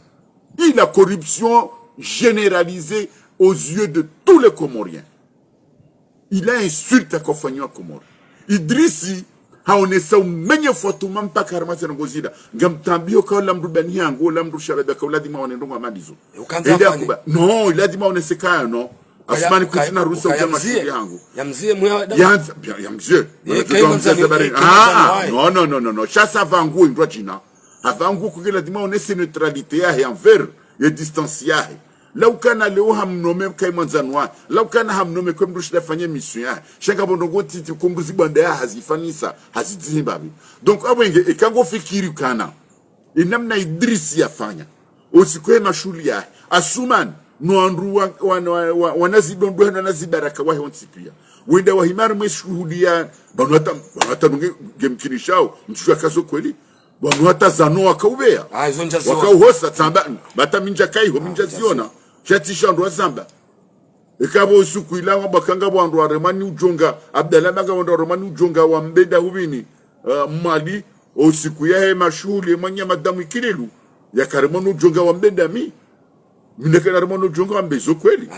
B: La corruption généralisée aux yeux de tous les Comoriens. Il a insulté à Kofanywa Comores. Idrisi haonesa umenye foto mampa karmase ngozida ngamtambio ka lamdu bani yango lamdu shababa ka ladima wanendo ngamalizo no ladima oneseka no asmani kutina ruhusa kama shiri yangu ya mzie no chasa vangu ndwa jina avangu kugela ladima onese neutralité ya envers et distanciahe la ukana leo hamnome kai manzanwa la ukana hamnome kwa mrushida fanye mission ya shaka bondongo titi kumbuzi bande ya hazifanisa hazizimbabi donc abwenge ekango fikiri kana inamna Idrisi yafanya usikwe mashuli ya asuman no andru wanazibondwa na nazibaraka wahe onsipia wenda wahimara mweshuhudia banwata nunge gemkinishao mchua kazo kweli banwata zano wakaubea wakauhosa tamba bata minja kaiho minja ziona chatisha ndo zamba ekabo usuku ilanga bakanga bwandu aremani ujonga Abdallah baga bwandu aremani ujonga wa mbeda hubini mali usiku ya mashuhuli manya madamu ikilelu ya karemano ujonga wa mbeda mineka karemano ujonga wa mbezo kweli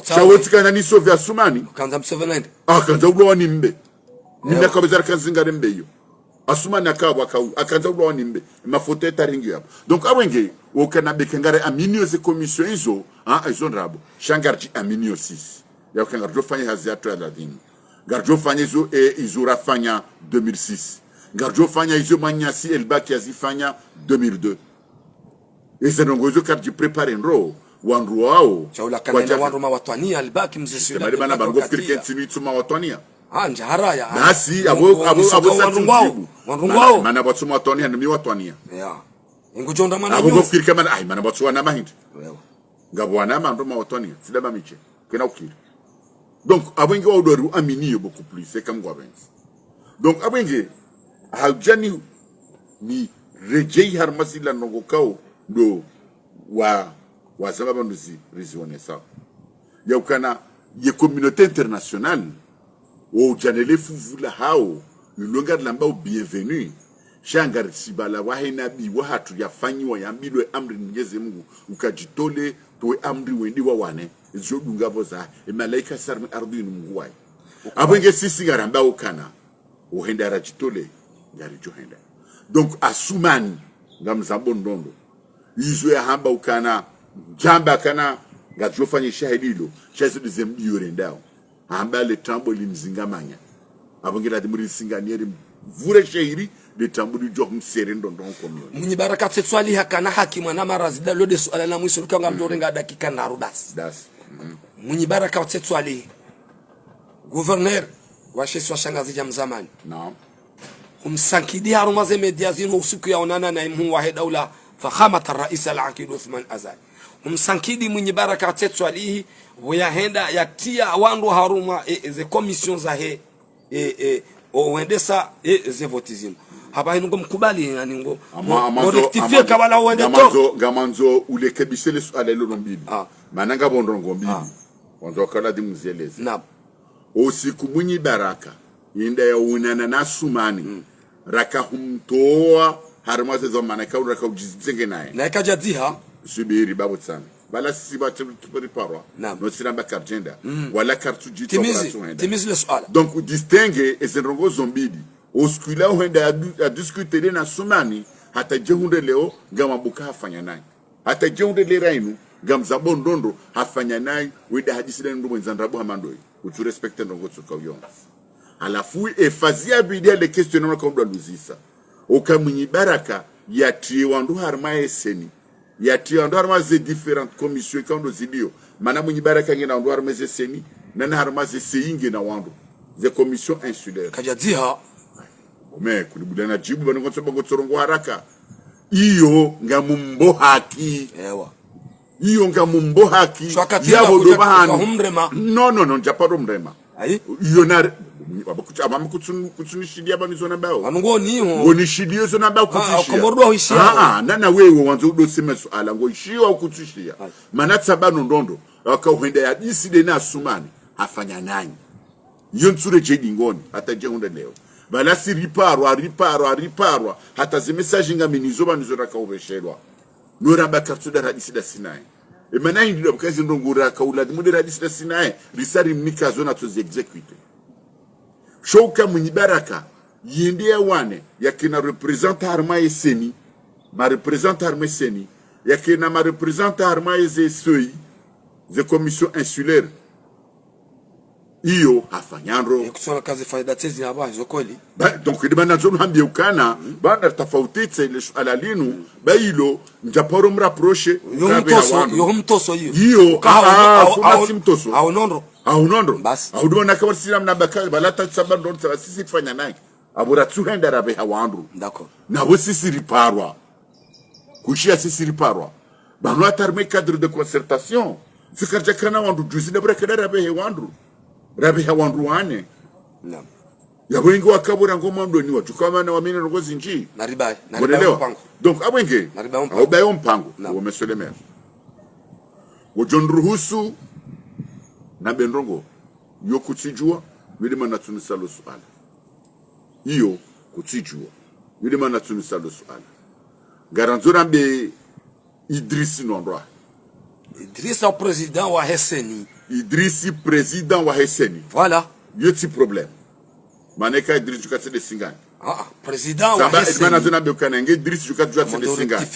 B: shawotika na niso vya Sumani
A: kanza msevenende
B: kanza ulo wa nimbe mineka bezara kanzinga rembe yo Asumani akanza ulo wa nimbe mafoto etaringi yabo donc awenge okana bekengare aminio ze commission izo izo nrabo shangarji aminio 6 ya kangarjo fanya haziato ya ladini garjo fanya izo izo rafanya 2006 garjo fanya izo manyasi elbaki azifanya 2002 ese nongozo karji prepare nro wanru wao
A: chaula kanenda wanru mawatwania elbaki mzesio
B: bali bana bango fikirike tsini mawatwania
A: anja haraya
B: nasi abo wanru mana batsu mawatwania nimi watwania
A: yeah ingujonda mana
B: abo fikirike mana mana batsu wana mahindi ngabwana mando mawatwania sidaba miche kena ukiri donc abenge wa odoru amini beaucoup plus c'est comme Gouavens donc abenge haujani ni rejei harmasila nongokao ndo wa sababu nduzi rizione sa ya ukana ye communauté internationale o janele fuvula hao nilonga lamba bienvenue shangari sibala wahena bi wahatu yafanyiwa yambilwe amri Mwenyezi Mungu ukajitole towe amri wendi wa wane ezodunga boza malaika sarmi ardhi Mungu wai abenge sisi garamba ukana uhenda rajitole ngari johenda donc asumani ngamzabondondo izo ya hamba ukana jamba kana ngajofanya shahidilo chazo dizemdiore ndao hamba le tambo limzingamanya abongela dimuri singanieri vure shahiri de tambo di jom serendo ndon komyo
A: munyi baraka tswali hakana hakimu na marazida lode swala na mwiso kanga mdorenga dakika naru das munyi baraka tswali gouverneur wa sheswa shangazi jamzamani
B: naam
A: humsankidi harumaze media zino usiku ya onana na imu wa daula fakhamat الرئيس العقيد عثمان أزاي humsankidi mwenye baraka tswalihi wayahenda yatia wandu haruma ze commission za he oendesa ze votizimo haba ingo mkubali yani ngo rectifier kabala wende to
B: gamanzo ulekebisele alelo nombili mananga bondrongo mbili wanzo kala dimzeleze
A: na
B: usiku mwenye baraka yenda ya unana na Sumani raka humtoa harmaze zo manaka uraka ujizenge naye
A: na ikajadiha
B: subiri babu sana bala sisi ba tupori parwa no siramba karjenda wala kartu jito
A: timizi le swala
B: donc distingue ezenrongo zombidi oskula wenda a discuter na Sumani hata jehunde leo gama buka hafanya naye hata jehunde le rainu gamza bondondo hafanya naye weda hadisile ndo mwenzandrabu hamandoi utu respecte ndongo tsuka yonga alafu efazia bidia le questionnement comme doit luzisa okamwenyi baraka ya triwandu harma eseni ya triwandu harma ze différentes commissions quand zidio mana mwenyi baraka ngena ndu harma ze seni nana harma ze seinge na wandu ze commission insulaire
A: kajadziha
B: me kulibudana jibu bana ngotso bangotsorongo haraka iyo ngamumbo haki
A: ewa
B: iyo ngamumbo haki
A: ya
B: bodo bahanu no japaro mrema
A: ai
B: iyo na abama kutsunishidia bani zona bao
A: anungoni ho
B: ngonishidia zona bao kutsishia
A: komordo hishia
B: nana wewe wanzo udo sema swala ngoishia au kutsishia mana tsabano ndondo akauhenda ya diside na sumani afanya nani iyo ntsure jedi ngoni hata je hunde leo bala si riparwa hata ze message ngaminizo banizora kaubeshelwa nora bakatsuda radisida sinaye emana indido bakazi ndongura kaula dimude radisida sinaye risari mnika zona to execute shoka munyibaraka yindi ya wane yakina representa arma eseni ma representa arma eseni yakina ma representa arma esei ze commission insulaire iyo afanyandro
A: kusona kazi faida tezi haba zokoli
B: donc de bana zonu hambie ukana bana tafautitse ile alalinu bailo njaporo mrapproche
A: yo mtoso
B: iyo mtoso
A: au nondo
B: bas au dona kama sina mnabaka balata tsaba ndo sisi fanya naye abura tuhenda rabe hawandu
A: d'accord
B: na wosisi riparwa kushia sisi riparwa bano atarme cadre de concertation fikarja kana wandu juzi de brekada rabe hawandu rabi hawandu wane
A: naam
B: ya wengi wakabura ngoma ndo ni watu kama na wamina ngo zindji
A: na riba
B: mpango donc abwenge au bayo mpango wa monsieur le maire wojonruhusu na benrongo yo kutsijua wili mana tunisalo swala iyo kutsijua wili mana tunisalo swala garanzora be Idriss Nondwa
A: Idriss au président wa Heseni
B: Idrissi président wa Heseni
A: voilà
B: yoti problème maneka Idriss jukatse de singani
A: président wa Heseni
B: saba edmana be kanenge Idriss jukatse de singani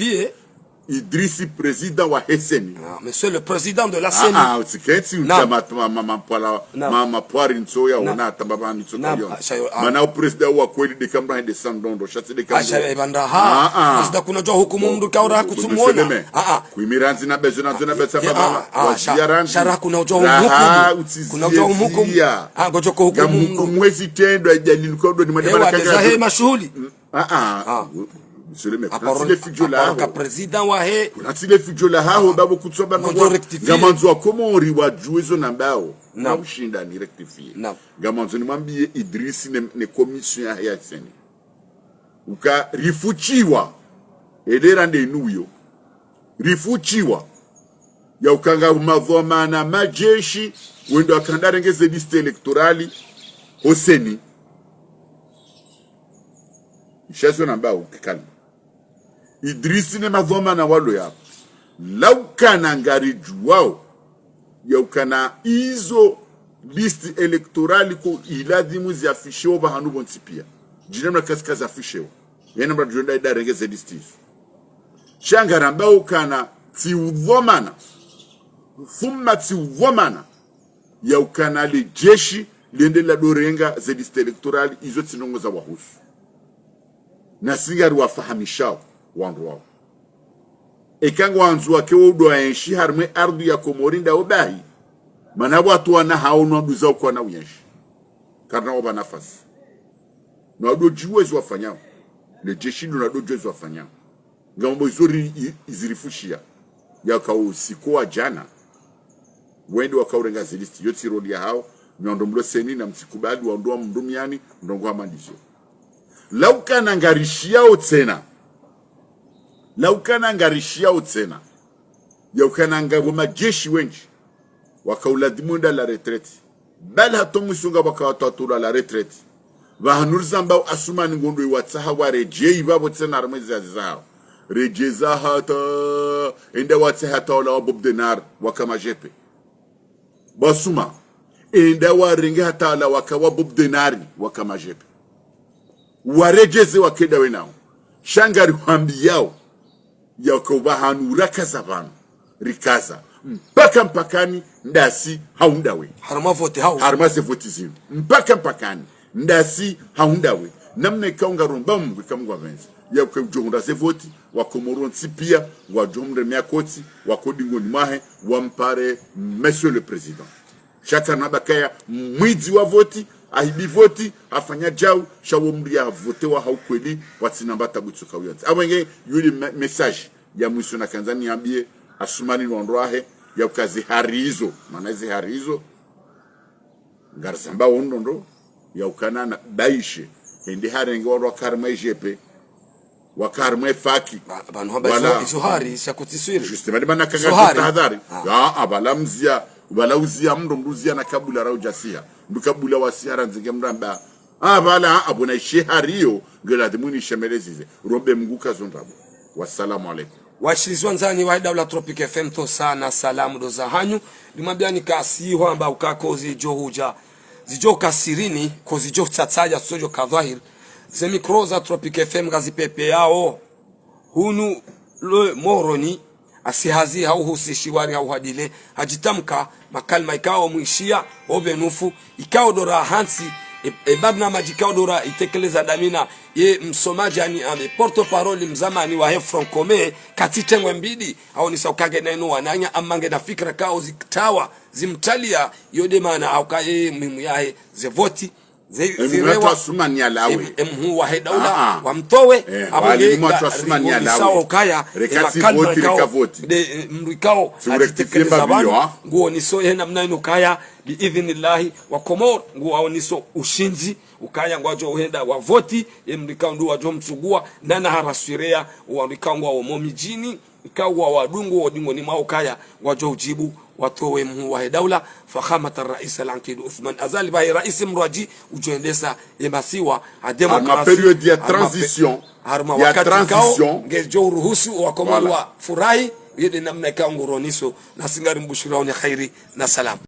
B: Idrissi président wa Heseni
A: monsieur le président de la Seni
B: utiketi utama mama poiri nsoya ona tambaba nsoya mana president wa kweli de kamra de sandondo chate de kamra
A: acha ebandaha sida kuna jo hukumu mndu kaura kutsumuona
B: kuimiranzi na bezo na zona besa baba wajiaranzi
A: shara kuna jo hukumu kuna jo hukumu ngojo ko hukumu
B: mwezi tendo ajali nkodo ni madabaka
A: zahe mashuhuli
B: monsieur le maire kuna figure là
A: ka président wa he
B: kuna figure là ho babo kutsoba ngamanzo akomori wa juezo nambao na ushinda ni rectifier ngamanzo ni mwambie Idriss ne commission ya Heseni uka rifuchiwa edera nde nuyo rifuchiwa ya ukanga mavoma na majeshi wendo akandarengeze liste electorali Heseni ishazo nambao kikali Idriss ne mavoma na walo ya laukana ngari juwao ya ukana izo liste electorali ko iladimu zi afisheo ba hanu bontipia jinamna kaskaza afisheo yana mra jonda ida rengeze liste izo shangaramba ukana ti uvomana fumma ti uvomana ya ukana le jeshi liende la dorenga ze liste electorali izo tinongo za wahusu na singari wafahamishao wandu wao ekango wanzu wake wodo aenshi harme ardu ya Komorinda obahi mana watu wana haono nduza kwa na uyenshi karna oba nafasi na wado jiwezi wafanyao le jeshi ndo na do jiwezi wafanyao ngambo izori izirifushia ya kao sikoa jana wende wakaurenga zilisti yoti roli ya hao nyandomlo seni na msikubali waondoa mndumiani ndongo amandizo laukana ngarishiao tena ya ukana ngabo majeshi wengi wakauladimu la retraite bala tomusunga wakawatatura la retraite vahanurza mbao asumani ngondo iwatsaha wa rejei babo tena armezi azao rejeza hata enda watsaha tawla wa bob denar wakamajepe basuma enda waringa hata la wakawa bob denari wakamajepe warejeze wakeda wenao shangari wambiyao ya kubahanu rakaza vanu rikaza mpakani ndasi haundawe
A: harma vote hao
B: harma se vote zinu mpakani ndasi haundawe namna ikaunga romba mwe kamwa venzi ya kujohunda se voti wa Comores pia wa jomre miakoti wa kodingo ni mahe wa mpare monsieur le président chaka nabakaya mwidzi wa voti ahibi voti afanya jau shawomri ya vote wa haukweli watinambata butsuka uyati awenge yuli message ya mwisho na kanzani yambie asumani nondoahe ya kazi harizo maana hizi harizo ngarsamba ondondo ya ukanana baishe ndi harengo wa karma jepe wa karma faki
A: abantu haba izo hari shakutiswiri
B: justement bana kanga tahadhari ya abalamzia walauzia mndozia na kabula raujasia ndukabula wasiara nzige mramba bala abona shehariyo ngela demuni shemelezi rombe mguka zonrabo wassalamu alaikum
A: washirizwa nzani wa dawla Tropic FM to sana salamu do za hanyu nimwambia nikasiho amba ukakozi johuja zijo kasirini kozi jo tsatsaja sojo kadhahir zemikroza Tropic FM gazi pepe yao hunu le moroni asihazi hauhusishi wari hauhadile hajitamka makalma ikao mwishia obenufu ikao dora hansi babna majikao dora itekeleza damina ye msomaji ani ame porte-parole mzamani wa Front Commun katitengwe mbidi au nisaukage neno wananya amange na fikra kao ziktawa zimtalia yode maana au kae mimu yahe ze voti zirewa
B: sumani alawe
A: wa hedaula wa mtowe
B: abage
A: sawa kaya makalma kao de mrikao atitekeleza banu nguo niso hena mnaino kaya biidhnillahi wa Comores nguo au niso ushinzi ukaya ngwajo uhenda wa voti mrikao ndu wajo msugua nana harasirea wa mrikao wa momijini ikawa wadungu wadingo ni mao kaya wajo ujibu watowe mhu wa daula fakhamata rais al-ankid Uthman Azali bai rais mraji ujoendesa emasiwa a demokrasi
B: periode ya transition
A: ya transition ngejo ruhusu wa Comores wa furahi yede namna ka nguroniso na singari mbushira ni khairi na salam.